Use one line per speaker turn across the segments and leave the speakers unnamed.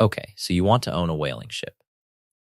Okay, so you want to own a whaling ship.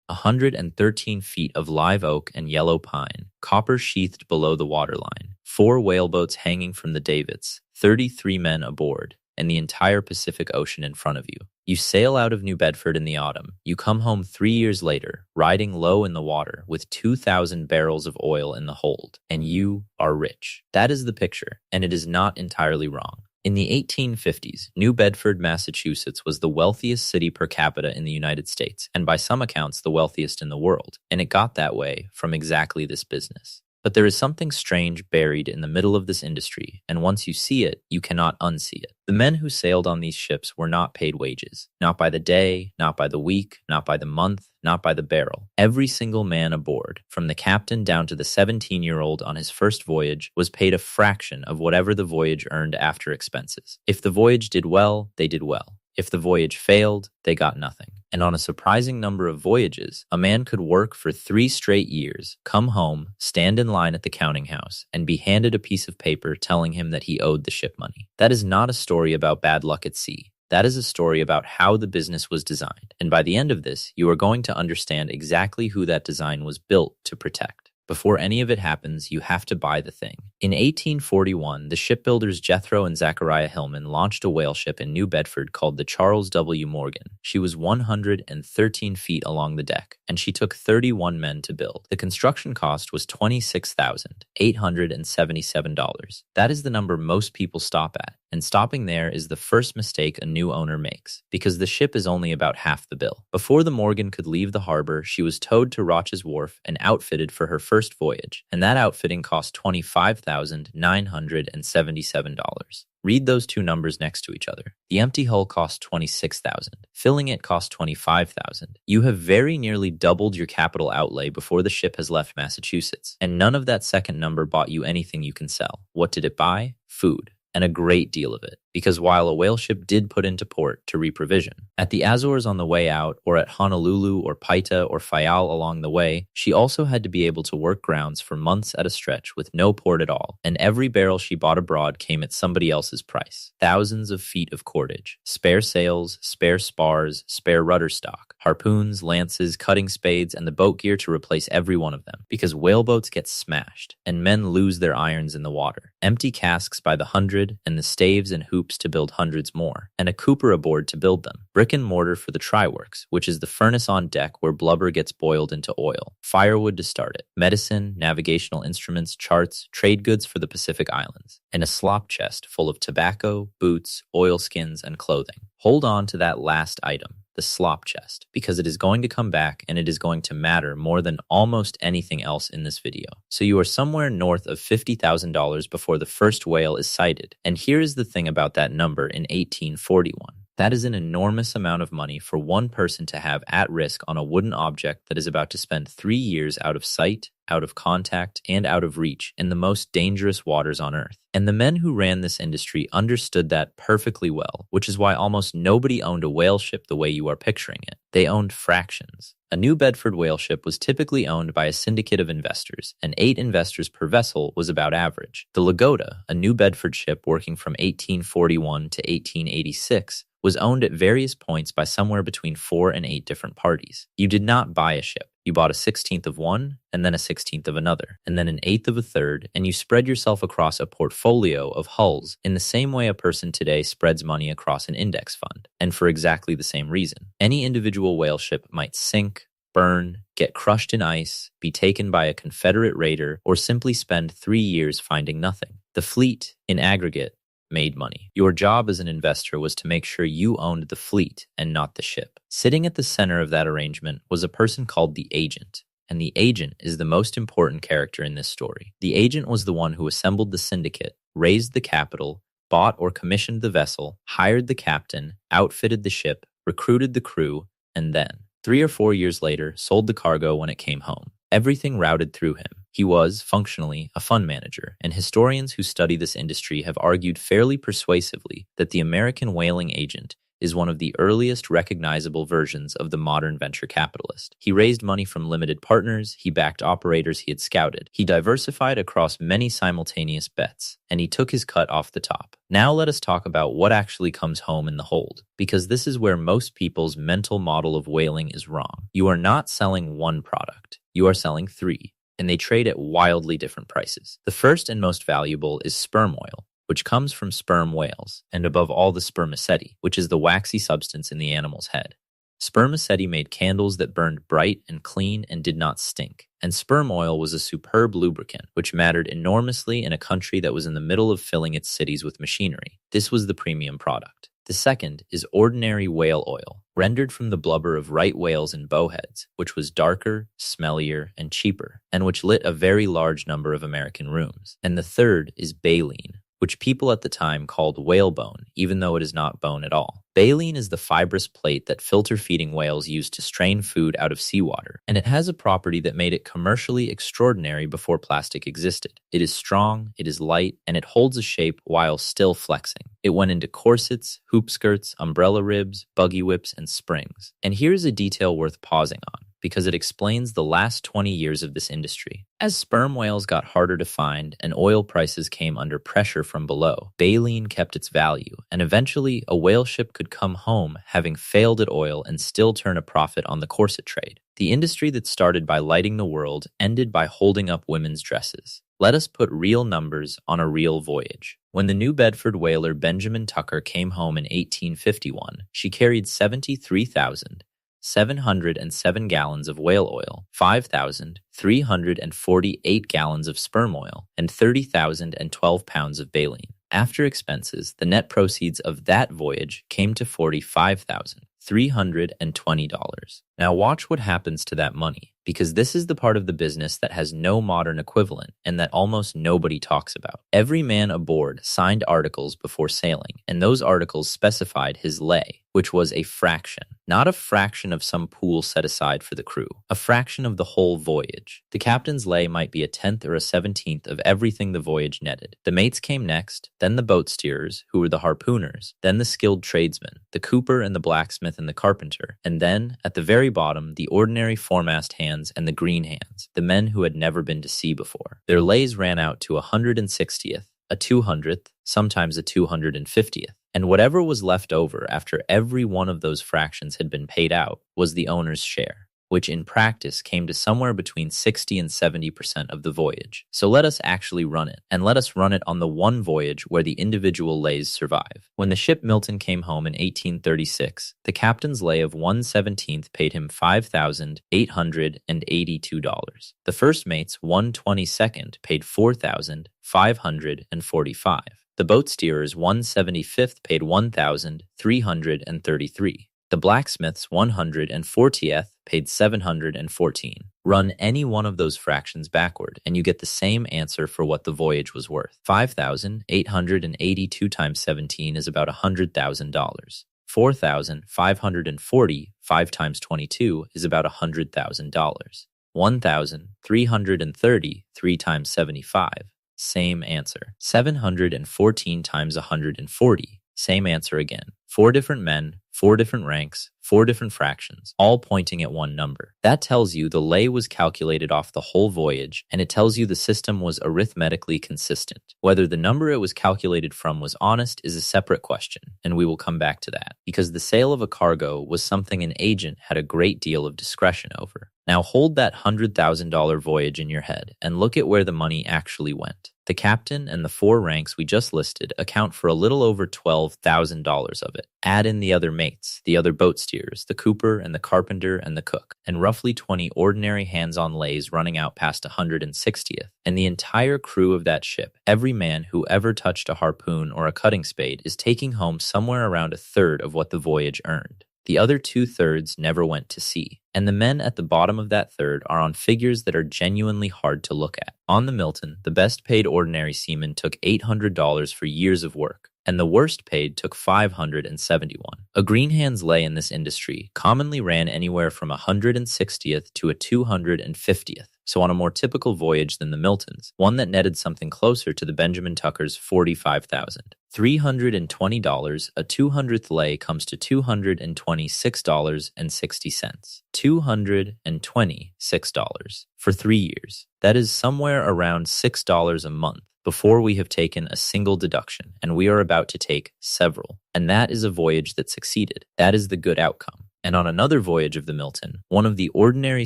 113 feet of live oak and yellow pine, copper sheathed below the waterline, 4 whaleboats hanging from the davits, 33 men aboard, and the entire Pacific Ocean in front of you. You sail out of New Bedford in the autumn. You come home 3 years later, riding low in the water with 2,000 barrels of oil in the hold, and you are rich. That is the picture, and it is not entirely wrong. In the 1850s, New Bedford, Massachusetts was the wealthiest city per capita in the United States, and by some accounts, the wealthiest in the world, and it got that way from exactly this business. But there is something strange buried in the middle of this industry, and once you see it, you cannot unsee it. The men who sailed on these ships were not paid wages, not by the day, not by the week, not by the month, not by the barrel. Every single man aboard, from the captain down to the 17-year-old on his first voyage, was paid a fraction of whatever the voyage earned after expenses. If the voyage did well, they did well. If the voyage failed, they got nothing. And on a surprising number of voyages, a man could work for 3 straight years, come home, stand in line at the counting house, and be handed a piece of paper telling him that he owed the ship money. That is not a story about bad luck at sea. That is a story about how the business was designed. And by the end of this, you are going to understand exactly who that design was built to protect. Before any of it happens, you have to buy the thing. In 1841, the shipbuilders Jethro and Zachariah Hillman launched a whale ship in New Bedford called the Charles W. Morgan. She was 113 feet along the deck, and she took 31 men to build. The construction cost was $26,877. That is the number most people stop at. And stopping there is the first mistake a new owner makes, because the ship is only about half the bill. Before the Morgan could leave the harbor, she was towed to Roch's Wharf and outfitted for her first voyage, and that outfitting cost $25,977. Read those two numbers next to each other. The empty hull cost $26,000. Filling it cost $25,000. You have very nearly doubled your capital outlay before the ship has left Massachusetts, and none of that second number bought you anything you can sell. What did it buy? Food. And a great deal of it, because while a whale ship did put into port to reprovision, at the Azores on the way out, or at Honolulu or Paita or Fayal along the way, she also had to be able to work grounds for months at a stretch with no port at all, and every barrel she bought abroad came at somebody else's price. Thousands of feet of cordage, spare sails, spare spars, spare rudder stock, harpoons, lances, cutting spades, and the boat gear to replace every one of them, because whaleboats get smashed, and men lose their irons in the water. Empty casks by the hundred, and the staves and hoops to build hundreds more, and a cooper aboard to build them. Brick and mortar for the try-works, which is the furnace on deck where blubber gets boiled into oil. Firewood to start it. Medicine, navigational instruments, charts, trade goods for the Pacific Islands. And a slop chest full of tobacco, boots, oilskins, and clothing. Hold on to that last item, the slop chest, because it is going to come back and it is going to matter more than almost anything else in this video. So you are somewhere north of $50,000 before the first whale is sighted. And here is the thing about that number in 1841. That is an enormous amount of money for one person to have at risk on a wooden object that is about to spend 3 years out of sight, out of contact, and out of reach in the most dangerous waters on Earth. And the men who ran this industry understood that perfectly well, which is why almost nobody owned a whale ship the way you are picturing it. They owned fractions. A New Bedford whale ship was typically owned by a syndicate of investors, and 8 investors per vessel was about average. The Lagoda, a New Bedford ship working from 1841 to 1886, was owned at various points by somewhere between 4 and 8 different parties. You did not buy a ship. You bought a 16th of one, and then a 16th of another, and then an 1/8 of a third, and you spread yourself across a portfolio of hulls in the same way a person today spreads money across an index fund, and for exactly the same reason. Any individual whale ship might sink, burn, get crushed in ice, be taken by a Confederate raider, or simply spend 3 years finding nothing. The fleet, in aggregate, made money. Your job as an investor was to make sure you owned the fleet and not the ship. Sitting at the center of that arrangement was a person called the agent, and the agent is the most important character in this story. The agent was the one who assembled the syndicate, raised the capital, bought or commissioned the vessel, hired the captain, outfitted the ship, recruited the crew, and then, 3 or 4 years later, sold the cargo when it came home. Everything routed through him. He was, functionally, a fund manager, and historians who study this industry have argued fairly persuasively that the American whaling agent is one of the earliest recognizable versions of the modern venture capitalist. He raised money from limited partners, he backed operators he had scouted, he diversified across many simultaneous bets, and he took his cut off the top. Now let us talk about what actually comes home in the hold, because this is where most people's mental model of whaling is wrong. You are not selling one product, you are selling three, and they trade at wildly different prices. The first and most valuable is sperm oil, which comes from sperm whales, and above all the spermaceti, which is the waxy substance in the animal's head. Spermaceti made candles that burned bright and clean and did not stink, and sperm oil was a superb lubricant, which mattered enormously in a country that was in the middle of filling its cities with machinery. This was the premium product. The second is ordinary whale oil, rendered from the blubber of right whales and bowheads, which was darker, smellier, and cheaper, and which lit a very large number of American rooms. And the third is baleen, which people at the time called whalebone, even though it is not bone at all. Baleen is the fibrous plate that filter-feeding whales used to strain food out of seawater, and it has a property that made it commercially extraordinary before plastic existed. It is strong, it is light, and it holds a shape while still flexing. It went into corsets, hoop skirts, umbrella ribs, buggy whips, and springs. And here's a detail worth pausing on, because it explains the last 20 years of this industry. As sperm whales got harder to find and oil prices came under pressure from below, baleen kept its value, and eventually a whale ship could come home having failed at oil and still turn a profit on the corset trade. The industry that started by lighting the world ended by holding up women's dresses. Let us put real numbers on a real voyage. When the New Bedford whaler Benjamin Tucker came home in 1851, she carried 73,707 gallons of whale oil, 5,348 gallons of sperm oil, and 30,012 pounds of baleen. After expenses, the net proceeds of that voyage came to $45,320. Now watch what happens to that money, because this is the part of the business that has no modern equivalent and that almost nobody talks about. Every man aboard signed articles before sailing, and those articles specified his lay, which was a fraction, not a fraction of some pool set aside for the crew, a fraction of the whole voyage. The captain's lay might be a 10th or a 17th of everything the voyage netted. The mates came next, then the boat steerers, who were the harpooners, then the skilled tradesmen, the cooper and the blacksmith and the carpenter, and then, at the very bottom, the ordinary foremast hands and the green hands, the men who had never been to sea before. Their lays ran out to 160th, a 200th, sometimes a 250th, and whatever was left over after every one of those fractions had been paid out was the owner's share, which in practice came to somewhere between 60 and 70% of the voyage. So let us actually run it, and let us run it on the one voyage where the individual lays survive. When the ship Milton came home in 1836, the captain's lay of 1/17th paid him $5,882. The first mate's 1/22nd paid $4,545. The boat steerer's 1/75th paid $1,333. The blacksmith's 140th paid $714. Run any one of those fractions backward, and you get the same answer for what the voyage was worth. 5,882 times 17 is about $100,000. 4,540 5 times 22 is about $100,000. 1,330 3 times 75. Same answer. 714 times 140. Same answer again. 4 different men, 4 different ranks, 4 different fractions, all pointing at one number. That tells you the lay was calculated off the whole voyage, and it tells you the system was arithmetically consistent. Whether the number it was calculated from was honest is a separate question, and we will come back to that, because the sale of a cargo was something an agent had a great deal of discretion over. Now hold that $100,000 voyage in your head, and look at where the money actually went. The captain and the 4 ranks we just listed account for a little over $12,000 of it. Add in the other mates, the other boat steerers, the cooper and the carpenter and the cook, and roughly 20 ordinary hands-on lays running out past 160th. And the entire crew of that ship, every man who ever touched a harpoon or a cutting spade, is taking home somewhere around a third of what the voyage earned. The other 2/3 never went to sea. And the men at the bottom of that third are on figures that are genuinely hard to look at. On the Milton, the best paid ordinary seaman took $800 for years of work, and the worst paid took $571. A green hands lay in this industry commonly ran anywhere from 160th to a 250th. So on a more typical voyage than the Milton's, one that netted something closer to the Benjamin Tucker's $45,000. $320, a 200th lay comes to $226.60. $226 for 3 years. That is somewhere around $6 a month before we have taken a single deduction, and we are about to take several. And that is a voyage that succeeded. That is the good outcome. And on another voyage of the Milton, one of the ordinary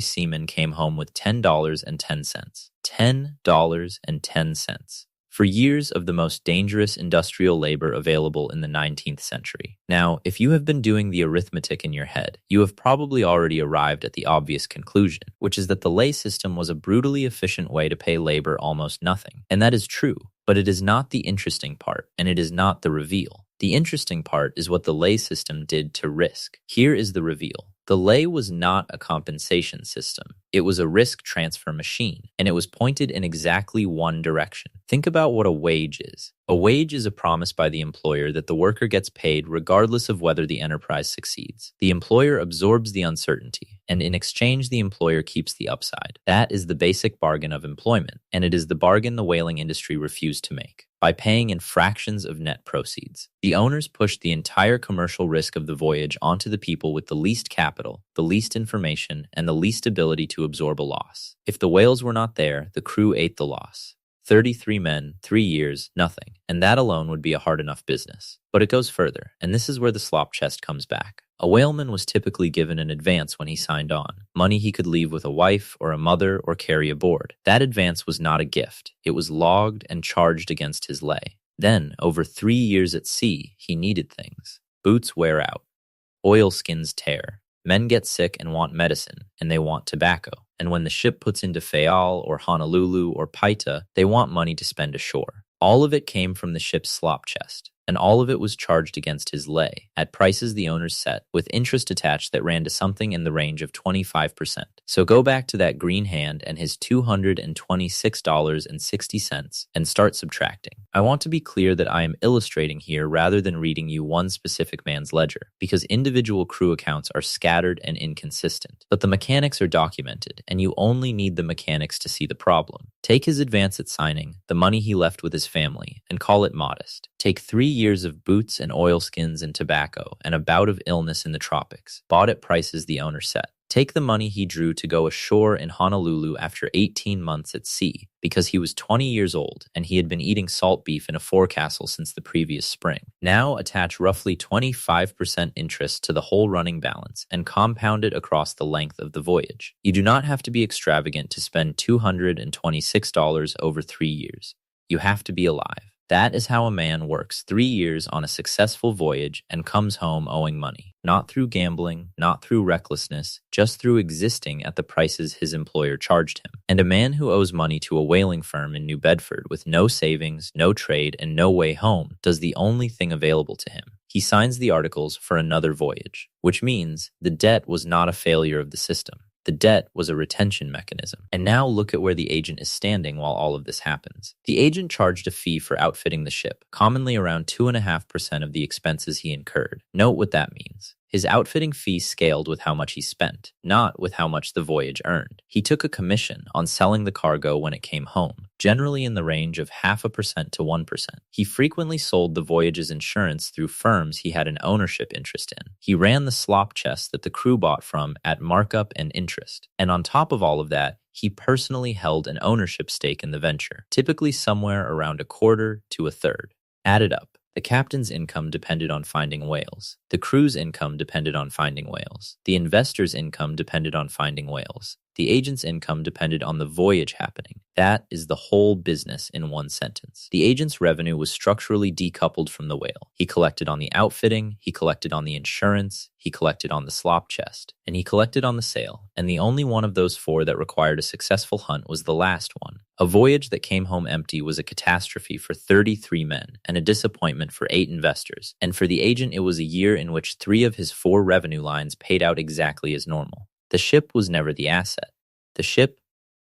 seamen came home with $10.10. $10.10. For years of the most dangerous industrial labor available in the 19th century. Now, if you have been doing the arithmetic in your head, you have probably already arrived at the obvious conclusion, which is that the lay system was a brutally efficient way to pay labor almost nothing. And that is true, but it is not the interesting part, and it is not the reveal. The interesting part is what the lay system did to risk. Here is the reveal. The lay was not a compensation system. It was a risk transfer machine, and it was pointed in exactly one direction. Think about what a wage is. A wage is a promise by the employer that the worker gets paid regardless of whether the enterprise succeeds. The employer absorbs the uncertainty, and in exchange the employer keeps the upside. That is the basic bargain of employment, and it is the bargain the whaling industry refused to make. By paying in fractions of net proceeds, the owners pushed the entire commercial risk of the voyage onto the people with the least capital, the least information, and the least ability to absorb a loss. If the whales were not there, the crew ate the loss. 33 men, 3 years, nothing, and that alone would be a hard enough business. But it goes further, and this is where the slop-chest comes back. A whaleman was typically given an advance when he signed on, money he could leave with a wife or a mother or carry aboard. That advance was not a gift. It was logged and charged against his lay. Then, over 3 years at sea, he needed things. Boots wear out. Oilskins tear. Men get sick and want medicine, and they want tobacco. And when the ship puts into Fayal or Honolulu or Paita, they want money to spend ashore. All of it came from the ship's slop chest, and all of it was charged against his lay, at prices the owners set, with interest attached that ran to something in the range of 25%. So go back to that green hand and his $226.60 and start subtracting. I want to be clear that I am illustrating here rather than reading you one specific man's ledger, because individual crew accounts are scattered and inconsistent. But the mechanics are documented, and you only need the mechanics to see the problem. Take his advance at signing, the money he left with his family, and call it modest. Take 3 years of boots and oilskins and tobacco and a bout of illness in the tropics, bought at prices the owner set. Take the money he drew to go ashore in Honolulu after 18 months at sea because he was 20 years old and he had been eating salt beef in a forecastle since the previous spring. Now attach roughly 25% interest to the whole running balance and compound it across the length of the voyage. You do not have to be extravagant to spend $226 over 3 years. You have to be alive. That is how a man works 3 years on a successful voyage and comes home owing money. Not through gambling, not through recklessness, just through existing at the prices his employer charged him. And a man who owes money to a whaling firm in New Bedford with no savings, no trade, and no way home does the only thing available to him. He signs the articles for another voyage, which means the debt was not a failure of the system. The debt was a retention mechanism. And now look at where the agent is standing while all of this happens. The agent charged a fee for outfitting the ship, commonly around 2.5% of the expenses he incurred. Note what that means. His outfitting fee scaled with how much he spent, not with how much the voyage earned. He took a commission on selling the cargo when it came home, generally in the range of 0.5% to 1%. He frequently sold the voyage's insurance through firms he had an ownership interest in. He ran the slop chest that the crew bought from at markup and interest. And on top of all of that, he personally held an ownership stake in the venture, typically somewhere around 1/4 to 1/3. Add it up. The captain's income depended on finding whales. The crew's income depended on finding whales. The investor's income depended on finding whales. The agent's income depended on the voyage happening. That is the whole business in one sentence. The agent's revenue was structurally decoupled from the whale. He collected on the outfitting, he collected on the insurance, he collected on the slop chest, and he collected on the sale. And the only one of those 4 that required a successful hunt was the last one. A voyage that came home empty was a catastrophe for 33 men and a disappointment for 8 investors. And for the agent, it was a year in which 3 of his 4 revenue lines paid out exactly as normal. The ship was never the asset. The ship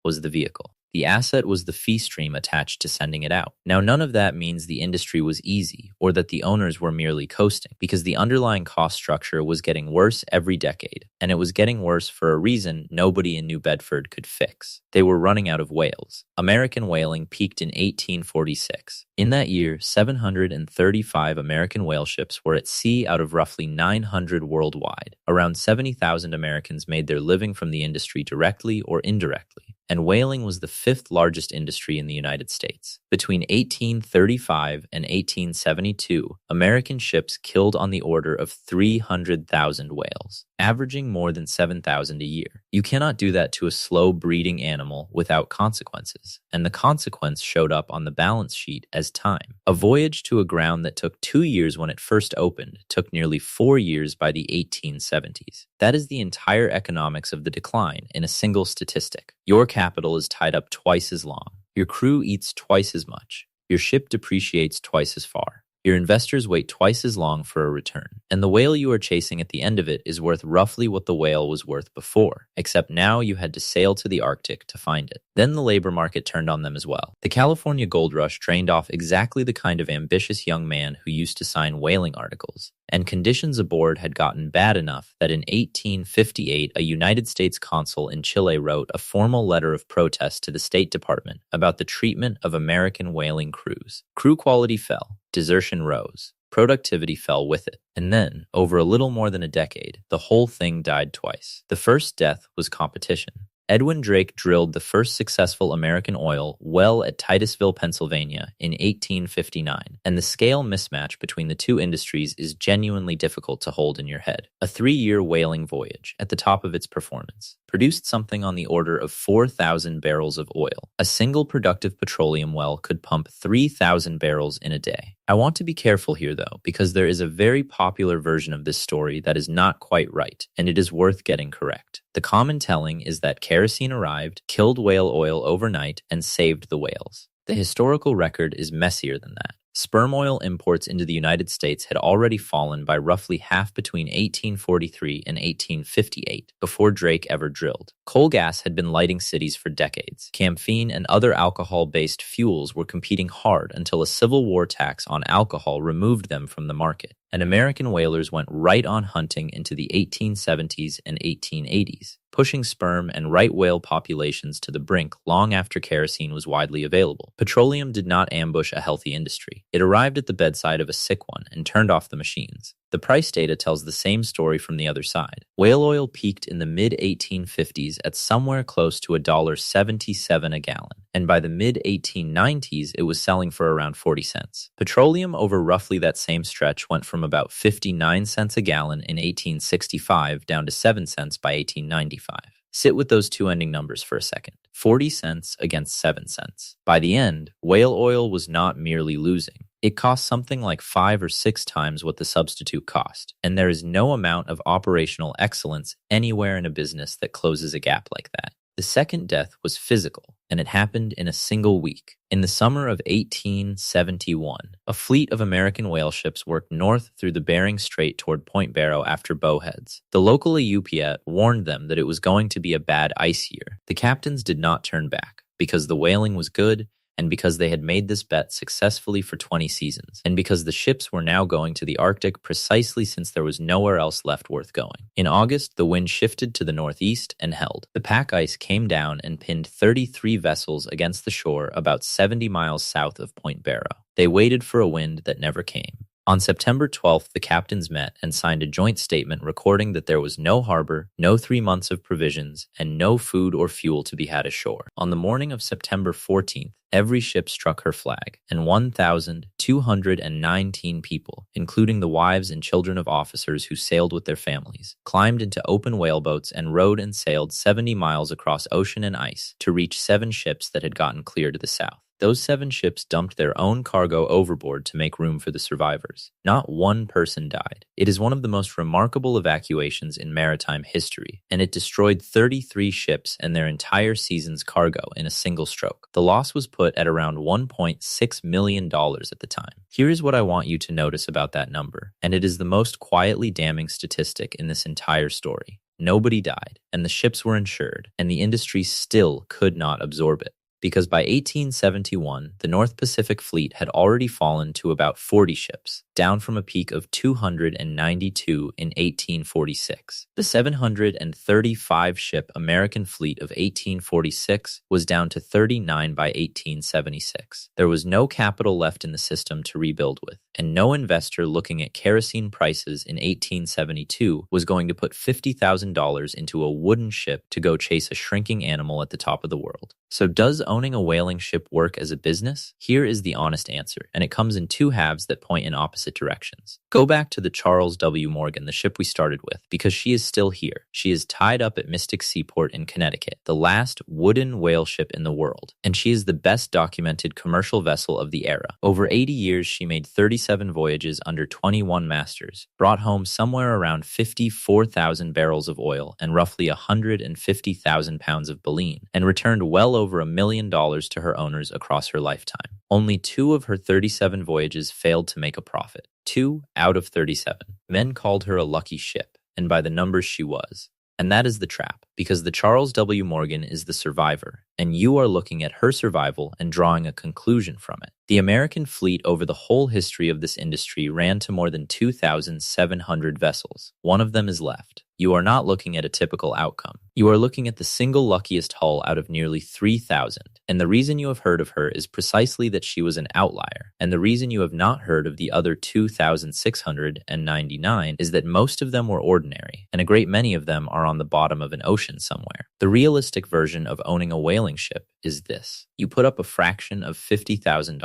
was the vehicle. The asset was the fee stream attached to sending it out. Now, none of that means the industry was easy or that the owners were merely coasting, because the underlying cost structure was getting worse every decade, and it was getting worse for a reason nobody in New Bedford could fix. They were running out of whales. American whaling peaked in 1846. In that year, 735 American whale ships were at sea out of roughly 900 worldwide. Around 70,000 Americans made their living from the industry directly or indirectly, and whaling was the fifth largest industry in the United States. Between 1835 and 1872, American ships killed on the order of 300,000 whales, averaging more than 7,000 a year. You cannot do that to a slow-breeding animal without consequences, and the consequence showed up on the balance sheet as time. A voyage to a ground that took 2 years when it first opened took nearly 4 years by the 1870s. That is the entire economics of the decline in a single statistic. Your capital is tied up twice as long. Your crew eats twice as much. Your ship depreciates twice as far. Your investors wait twice as long for a return. And the whale you are chasing at the end of it is worth roughly what the whale was worth before, except now you had to sail to the Arctic to find it. Then the labor market turned on them as well. The California gold rush trained off exactly the kind of ambitious young man who used to sign whaling articles. And conditions aboard had gotten bad enough that in 1858, a United States consul in Chile wrote a formal letter of protest to the State Department about the treatment of American whaling crews. Crew quality fell. Desertion rose. Productivity fell with it. And then, over a little more than a decade, the whole thing died twice. The first death was competition. Edwin Drake drilled the first successful American oil well at Titusville, Pennsylvania in 1859, and the scale mismatch between the two industries is genuinely difficult to hold in your head. A 3-year whaling voyage, at the top of its performance, produced something on the order of 4,000 barrels of oil. A single productive petroleum well could pump 3,000 barrels in a day. I want to be careful here, though, because there is a very popular version of this story that is not quite right, and it is worth getting correct. The common telling is that kerosene arrived, killed whale oil overnight, and saved the whales. The historical record is messier than that. Sperm oil imports into the United States had already fallen by roughly half between 1843 and 1858, before Drake ever drilled. Coal gas had been lighting cities for decades. Camphene and other alcohol-based fuels were competing hard until a Civil War tax on alcohol removed them from the market, and American whalers went right on hunting into the 1870s and 1880s, pushing sperm and right whale populations to the brink long after kerosene was widely available. Petroleum did not ambush a healthy industry. It arrived at the bedside of a sick one and turned off the machines. The price data tells the same story from the other side. Whale oil peaked in the mid-1850s at somewhere close to $1.77 a gallon, and by the mid-1890s it was selling for around 40 cents. Petroleum over roughly that same stretch went from about 59 cents a gallon in 1865 down to 7 cents by 1895. Sit with those two ending numbers for a second. 40 cents against 7 cents. By the end, whale oil was not merely losing. It cost something like 5 or 6 times what the substitute cost, and there is no amount of operational excellence anywhere in a business that closes a gap like that. The second death was physical, and it happened in a single week. In the summer of 1871, a fleet of American whale ships worked north through the Bering Strait toward Point Barrow after bowheads. The local Ayupiat warned them that it was going to be a bad ice year. The captains did not turn back, because the whaling was good, and because they had made this bet successfully for 20 seasons, and because the ships were now going to the Arctic precisely since there was nowhere else left worth going. In August, the wind shifted to the northeast and held. The pack ice came down and pinned 33 vessels against the shore about 70 miles south of Point Barrow. They waited for a wind that never came. On September 12th, the captains met and signed a joint statement recording that there was no harbor, no 3 months of provisions, and no food or fuel to be had ashore. On the morning of September 14th, every ship struck her flag, and 1,219 people, including the wives and children of officers who sailed with their families, climbed into open whaleboats and rowed and sailed 70 miles across ocean and ice to reach 7 ships that had gotten clear to the south. Those 7 ships dumped their own cargo overboard to make room for the survivors. Not one person died. It is one of the most remarkable evacuations in maritime history, and it destroyed 33 ships and their entire season's cargo in a single stroke. The loss was put at around $1.6 million at the time. Here is what I want you to notice about that number, and it is the most quietly damning statistic in this entire story. Nobody died, and the ships were insured, and the industry still could not absorb it. Because by 1871, the North Pacific Fleet had already fallen to about 40 ships, down from a peak of 292 in 1846. The 735-ship American fleet of 1846 was down to 39 by 1876. There was no capital left in the system to rebuild with, and no investor looking at kerosene prices in 1872 was going to put $50,000 into a wooden ship to go chase a shrinking animal at the top of the world. So does owning a whaling ship work as a business? Here is the honest answer, and it comes in two halves that point in opposite directions. Go back to the Charles W. Morgan, the ship we started with, because she is still here. She is tied up at Mystic Seaport in Connecticut, the last wooden whale ship in the world, and she is the best documented commercial vessel of the era. Over 80 years, she made 37 voyages under 21 masters, brought home somewhere around 54,000 barrels of oil and roughly 150,000 pounds of baleen, and returned well over $1 million to her owners across her lifetime. Only 2 of her 37 voyages failed to make a profit. 2 out of 37. Men called her a lucky ship, and by the numbers she was. And that is the trap, because the Charles W. Morgan is the survivor, and you are looking at her survival and drawing a conclusion from it. The American fleet over the whole history of this industry ran to more than 2,700 vessels. One of them is left. You are not looking at a typical outcome. You are looking at the single luckiest hull out of nearly 3,000. And the reason you have heard of her is precisely that she was an outlier. And the reason you have not heard of the other 2,699 is that most of them were ordinary, and a great many of them are on the bottom of an ocean somewhere. The realistic version of owning a whaling ship is this. You put up a fraction of $50,000.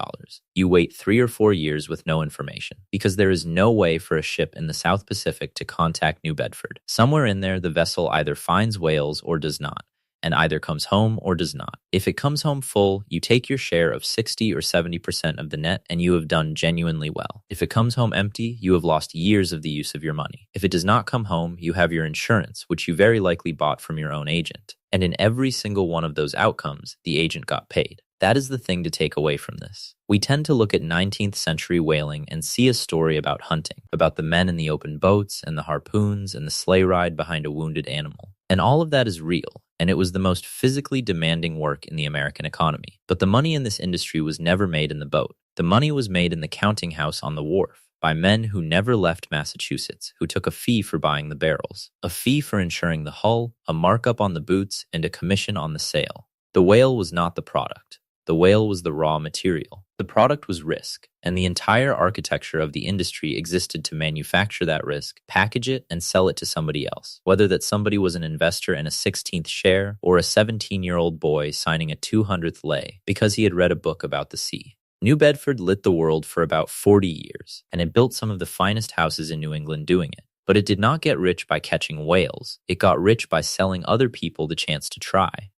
You wait 3 or 4 years with no information, because there is no way for a ship in the South Pacific to contact New Bedford. Somewhere in there, the vessel either finds whales or does not, and either comes home or does not. If it comes home full, you take your share of 60 or 70% of the net, and you have done genuinely well. If it comes home empty, you have lost years of the use of your money. If it does not come home, you have your insurance, which you very likely bought from your own agent. And in every single one of those outcomes, the agent got paid. That is the thing to take away from this. We tend to look at 19th century whaling and see a story about hunting, about the men in the open boats and the harpoons and the sleigh ride behind a wounded animal. And all of that is real, and it was the most physically demanding work in the American economy. But the money in this industry was never made in the boat. The money was made in the counting house on the wharf, by men who never left Massachusetts, who took a fee for buying the barrels, a fee for insuring the hull, a markup on the boots, and a commission on the sale. The whale was not the product. The whale was the raw material. The product was risk, and the entire architecture of the industry existed to manufacture that risk, package it, and sell it to somebody else, whether that somebody was an investor in a 16th share or a 17-year-old boy signing a 200th lay because he had read a book about the sea. New Bedford lit the world for about 40 years, and it built some of the finest houses in New England doing it. But it did not get rich by catching whales. It got rich by selling other people the chance to try.